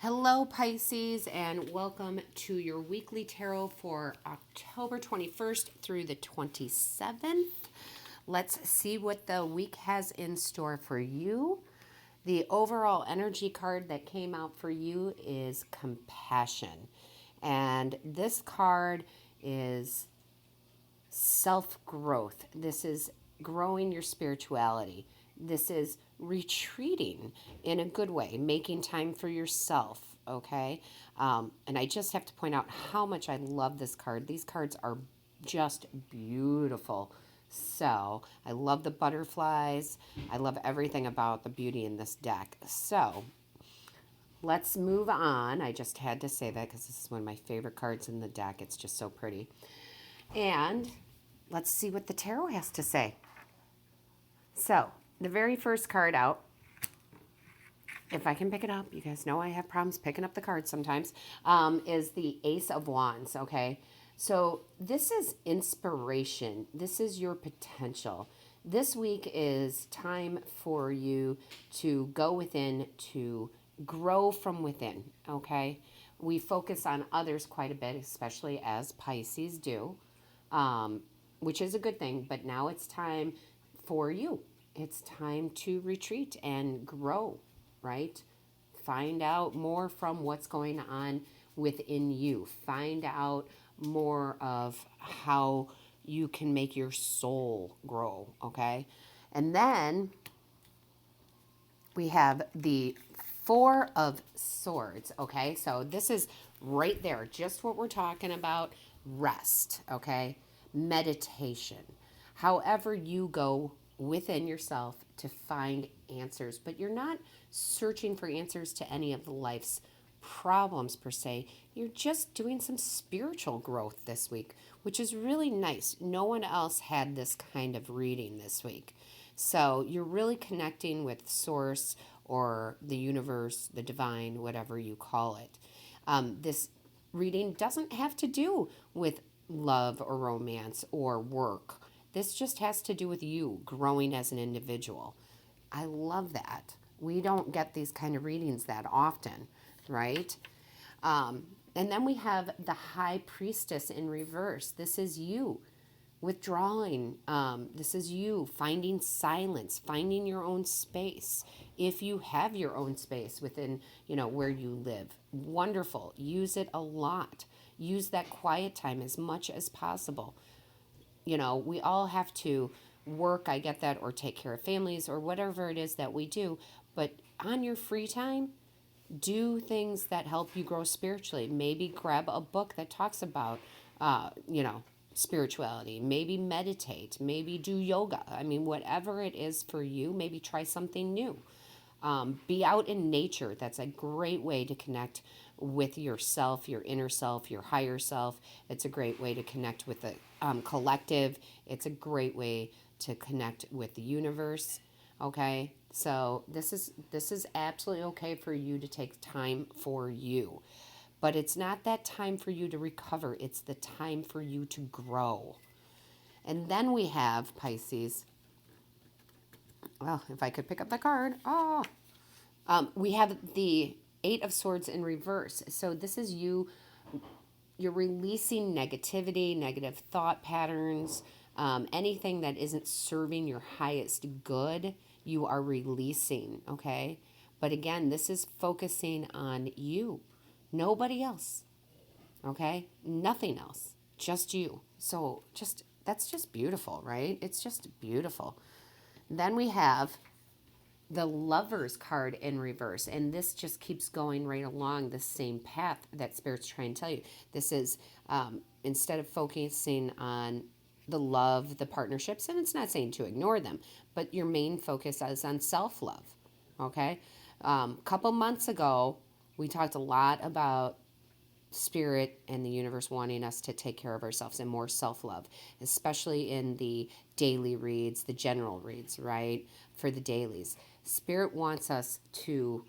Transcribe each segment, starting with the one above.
Hello, Pisces, and welcome to your weekly tarot for October 21st through the 27th. Let's see what the week has in store for you. The overall energy card that came out for you is Compassion. And this card is self-growth. This is growing your spirituality. This is retreating in a good way, making time for yourself, okay? And I just have to point out how much I love this card. These cards are just beautiful. So I love the butterflies. I love everything about the beauty in this deck. So let's move on. I just had to say that because this is one of my favorite cards in the deck. It's just so pretty. And let's see what the tarot has to say. So, the very first card out, if I can pick it up, you guys know I have problems picking up the cards sometimes, is the Ace of Wands, okay? So, this is inspiration. This is your potential. This week is time for you to go within, to grow from within, okay? We focus on others quite a bit, especially as Pisces do, which is a good thing, but now it's time for you. It's time to retreat and grow, right? Find out more from what's going on within you. Find out more of how you can make your soul grow, okay? And then we have the Four of Swords, okay? So this is right there, just what we're talking about. Rest, okay? Meditation. However you go within yourself to find answers, but you're not searching for answers to any of life's problems per se. You're just doing some spiritual growth this week, which is really nice. No one else had this kind of reading this week. So you're really connecting with source or the universe, the divine, whatever you call it. This reading doesn't have to do with love or romance or work. This just has to do with you growing as an individual. I love that. We don't get these kind of readings that often, right? And then we have the High Priestess in reverse. This is you withdrawing. This is you finding silence, finding your own space. If you have your own space within, where you live, wonderful. Use it a lot. Use that quiet time as much as possible. We all have to work, I get that, or take care of families or whatever it is that we do. But on your free time, do things that help you grow spiritually. Maybe grab a book that talks about, spirituality. Maybe meditate. Maybe do yoga. I mean, whatever it is for you, maybe try something new. Be out in nature. That's a great way to connect with yourself, your inner self, your higher self. It's a great way to connect with the collective. It's a great way to connect with the universe. Okay, so this is absolutely okay for you to take time for you, but it's not that time for you to recover. It's the time for you to grow. And then we have Pisces. Well, if I could pick up the card. We have the Eight of Swords in reverse. So this is you. You're releasing negativity, negative thought patterns, anything that isn't serving your highest good, you are releasing, okay? But again, this is focusing on you. Nobody else, okay? Nothing else, just you. So that's just beautiful, right? It's just beautiful. Then we have the Lovers card in reverse, and this just keeps going right along the same path that Spirit's trying to tell you. This is instead of focusing on the love, the partnerships, and it's not saying to ignore them, but your main focus is on self-love, okay? Couple months ago, we talked a lot about Spirit and the universe wanting us to take care of ourselves and more self-love, especially in the daily reads, the general reads, right? For the dailies. Spirit wants us to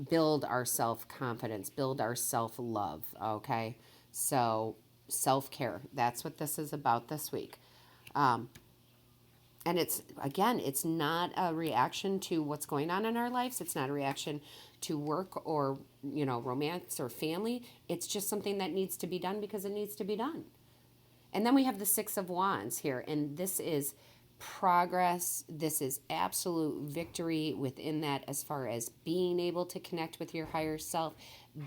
build our self-confidence, build our self-love, okay? So self-care, that's what this is about this week. And it's, again, it's not a reaction to what's going on in our lives. It's not a reaction to work or, romance or family. It's just something that needs to be done because it needs to be done. And then we have the Six of Wands here, and this is progress. This is absolute victory within that, as far as being able to connect with your higher self,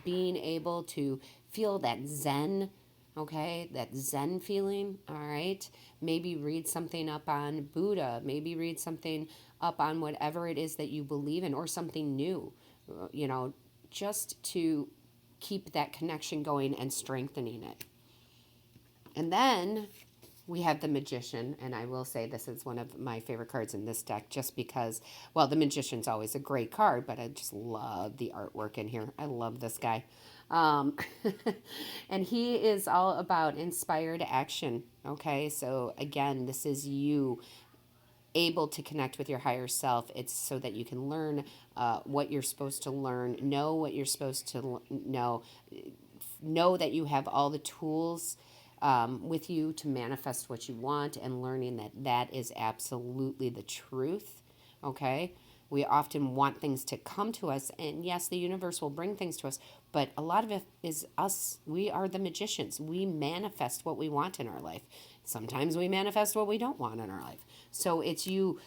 being able to feel that Zen, okay, that Zen feeling, all right? Maybe read something up on Buddha, maybe read something up on whatever it is that you believe in, or something new, just to keep that connection going and strengthening it. And then we have the Magician, and I will say this is one of my favorite cards in this deck, just because, well, the Magician's always a great card, but I just love the artwork in here. I love this guy. Um, and he is all about inspired action. Okay, so again, this is you able to connect with your higher self. It's so that you can learn what you're supposed to learn, know what you're supposed to know that you have all the tools with you to manifest what you want, and learning that that is absolutely the truth. Okay, we often want things to come to us, and yes, the universe will bring things to us, but a lot of it is us. We are the magicians. We manifest what we want in our life. Sometimes we manifest what we don't want in our life. So it's you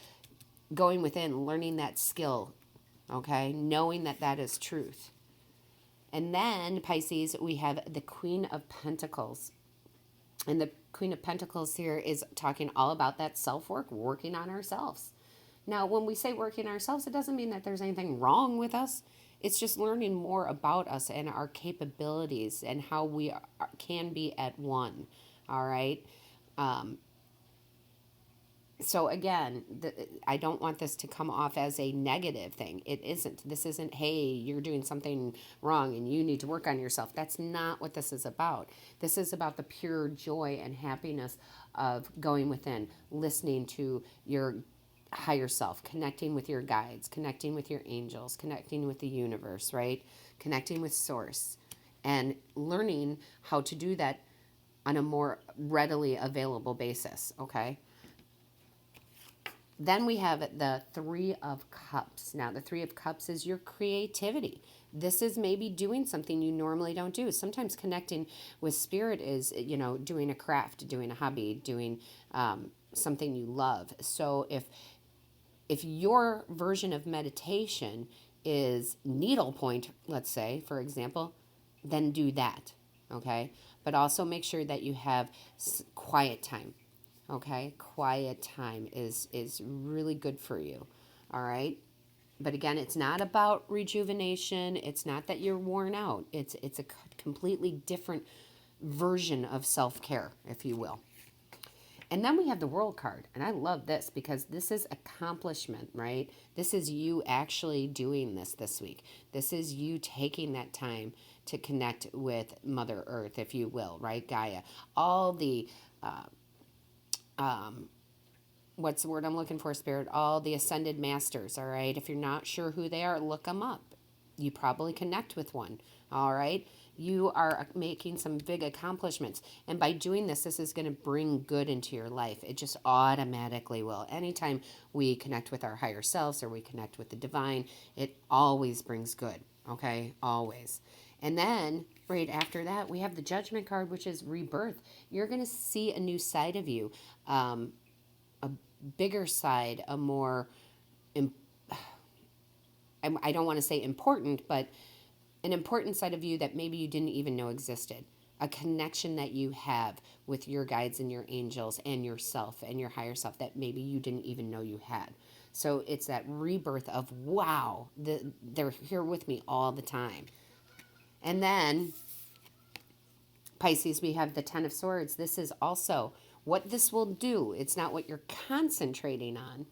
going within, learning that skill, okay, knowing that that is truth. And then, Pisces, we have the Queen of Pentacles. And the Queen of Pentacles here is talking all about that self-work, working on ourselves. Now, when we say working on ourselves, it doesn't mean that there's anything wrong with us. It's just learning more about us and our capabilities and how we can be at one. All right. So again, I don't want this to come off as a negative thing. It isn't. This isn't, hey, you're doing something wrong and you need to work on yourself. That's not what this is about. This is about the pure joy and happiness of going within, listening to your higher self, connecting with your guides, connecting with your angels, connecting with the universe, right? Connecting with source, and learning how to do that on a more readily available basis, okay? Then we have the Three of Cups. Now, the Three of Cups is your creativity. This is maybe doing something you normally don't do. Sometimes connecting with spirit is, doing a craft, doing a hobby, doing something you love. So if your version of meditation is needlepoint, let's say, for example, then do that, okay? But also make sure that you have quiet time. Okay, quiet time is really good for you. All right, but again, it's not about rejuvenation. It's not that you're worn out. It's a completely different version of self-care, if you will. And then we have the World card, and I love this because this is accomplishment, right? This is you actually doing this week. This is you taking that time to connect with Mother Earth, if you will, right? Gaia. All the what's the word I'm looking for, Spirit? All the ascended masters, all right? If you're not sure who they are, look them up. You probably connect with one, all right? You are making some big accomplishments. And by doing this, this is going to bring good into your life. It just automatically will. Anytime we connect with our higher selves or we connect with the divine, it always brings good, okay? Always. And then right after that, we have the Judgment card, which is rebirth. You're going to see a new side of you, a bigger side, a more, I don't want to say important, but an important side of you that maybe you didn't even know existed. A connection that you have with your guides and your angels and yourself and your higher self that maybe you didn't even know you had. So it's that rebirth of, wow, they're here with me all the time. And then, Pisces, we have the Ten of Swords. This is also what this will do. It's not what you're concentrating on,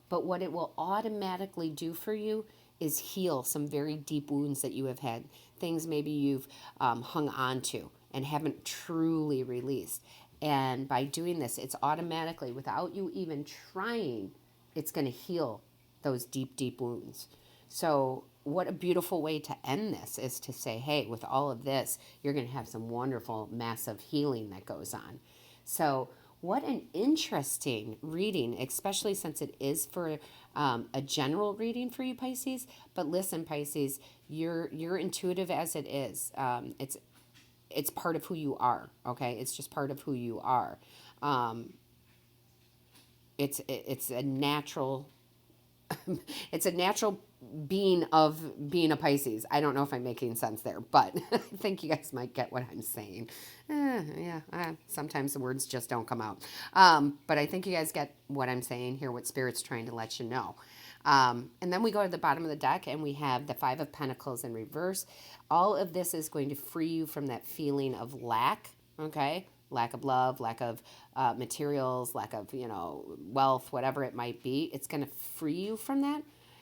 but what it will automatically do for you is heal some very deep wounds that you have had. Things maybe you've hung on to and haven't truly released. And by doing this, it's automatically, without you even trying, it's going to heal those deep, deep wounds. So what a beautiful way to end this is to say, hey, with all of this, you're going to have some wonderful, massive healing that goes on. So what an interesting reading, especially since it is for a general reading for you, Pisces. But listen, Pisces, you're intuitive as it is. It's part of who you are. Okay, it's just part of who you are. Um, it's a natural it's a natural being of being a Pisces. I don't know if I'm making sense there, but I think you guys might get what I'm saying. Sometimes the words just don't come out. But I think you guys get what I'm saying here, what Spirit's trying to let you know. And then we go to the bottom of the deck and we have the Five of Pentacles in reverse. All of this is going to free you from that feeling of lack, okay? Lack of love, lack of materials, lack of, wealth, whatever it might be. It's going to free you from that.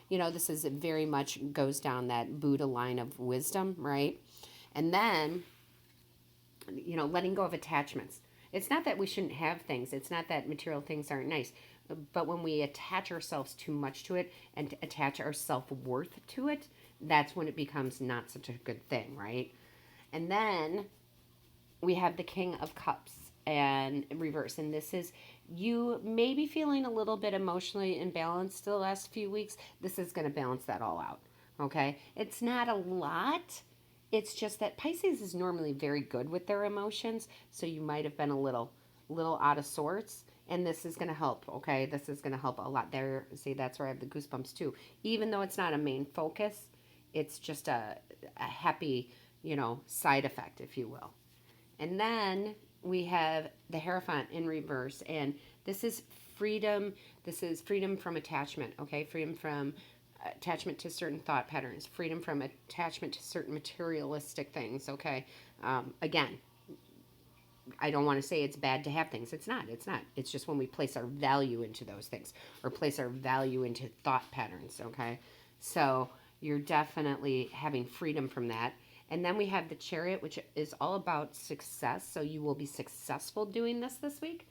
This is very much goes down that Buddha line of wisdom, right? And then, letting go of attachments. It's not that we shouldn't have things. It's not that material things aren't nice. But when we attach ourselves too much to it and attach our self-worth to it, that's when it becomes not such a good thing, right? And then we have the King of Cups and reverse. And this is you may be feeling a little bit emotionally imbalanced the last few weeks. This is going to balance that all out. Okay. It's not a lot. It's just that Pisces is normally very good with their emotions. So you might have been a little out of sorts. And this is going to help. Okay. This is going to help a lot there. See, that's where I have the goosebumps too. Even though it's not a main focus, it's just a happy, side effect, if you will. And then we have the Hierophant in reverse. And this is freedom. This is freedom from attachment, okay? Freedom from attachment to certain thought patterns. Freedom from attachment to certain materialistic things, okay? Again, I don't want to say it's bad to have things. It's not. It's just when we place our value into those things or place our value into thought patterns, okay? So you're definitely having freedom from that. And then we have the Chariot, which is all about success. So you will be successful doing this week.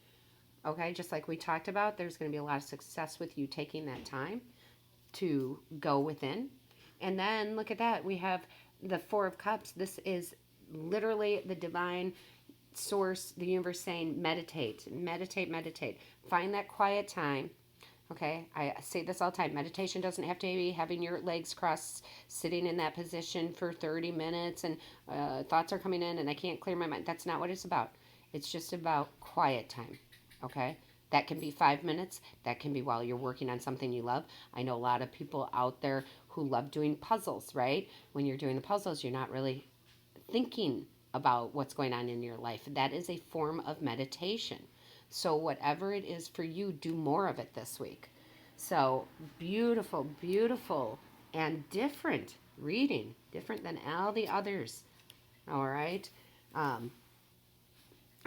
Okay, just like we talked about, there's going to be a lot of success with you taking that time to go within. And then look at that. We have the Four of Cups. This is literally the divine source, the universe saying meditate, meditate, meditate. Find that quiet time. Okay, I say this all the time. Meditation doesn't have to be having your legs crossed, sitting in that position for 30 minutes and thoughts are coming in and I can't clear my mind. That's not what it's about. It's just about quiet time. Okay, that can be 5 minutes. That can be while you're working on something you love. I know a lot of people out there who love doing puzzles, right? When you're doing the puzzles, you're not really thinking about what's going on in your life. That is a form of meditation. So whatever it is for you, do more of it this week. So beautiful, beautiful, and different reading, different than all the others. All right. I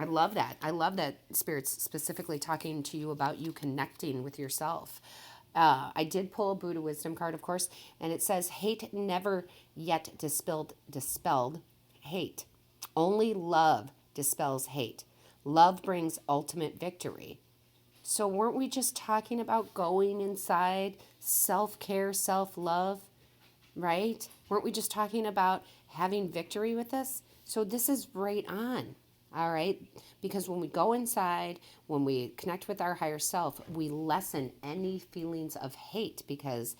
love that. I love that Spirit's specifically talking to you about you connecting with yourself. I did pull a Buddha wisdom card, of course, and it says, hate never yet dispelled hate. Only love dispels hate. Love brings ultimate victory. So weren't we just talking about going inside, self-care, self-love, right? Weren't we just talking about having victory with this? So this is right on, all right? Because when we go inside, when we connect with our higher self, we lessen any feelings of hate because,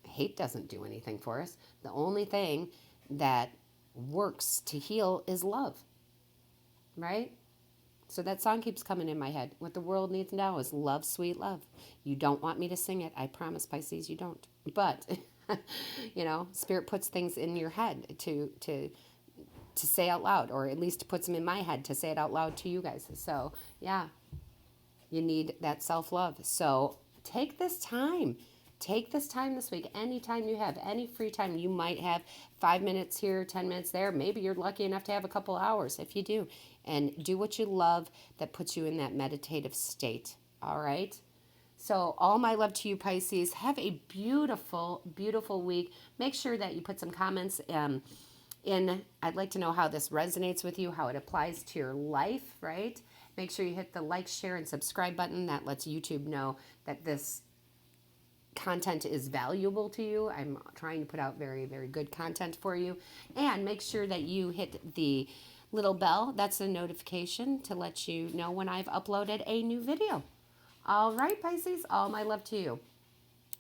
hate doesn't do anything for us. The only thing that works to heal is love, right? So that song keeps coming in my head. What the world needs now is love, sweet love. You don't want me to sing it. I promise, Pisces, you don't. But, Spirit puts things in your head to say out loud, or at least puts them in my head to say it out loud to you guys. So, yeah, you need that self-love. So take this time. Take this time this week. Anytime you have, any free time, you might have 5 minutes here, 10 minutes there. Maybe you're lucky enough to have a couple hours. If you do, and do what you love that puts you in that meditative state. All right. So all my love to you, Pisces. Have a beautiful, beautiful week. Make sure that you put some comments in. I'd like to know how this resonates with you, how it applies to your life, right? Make sure you hit the like, share, and subscribe button. That lets YouTube know that this content is valuable to you. I'm trying to put out very, very good content for you. And make sure that you hit the little bell, that's a notification to let you know when I've uploaded a new video. All right, Pisces, all my love to you.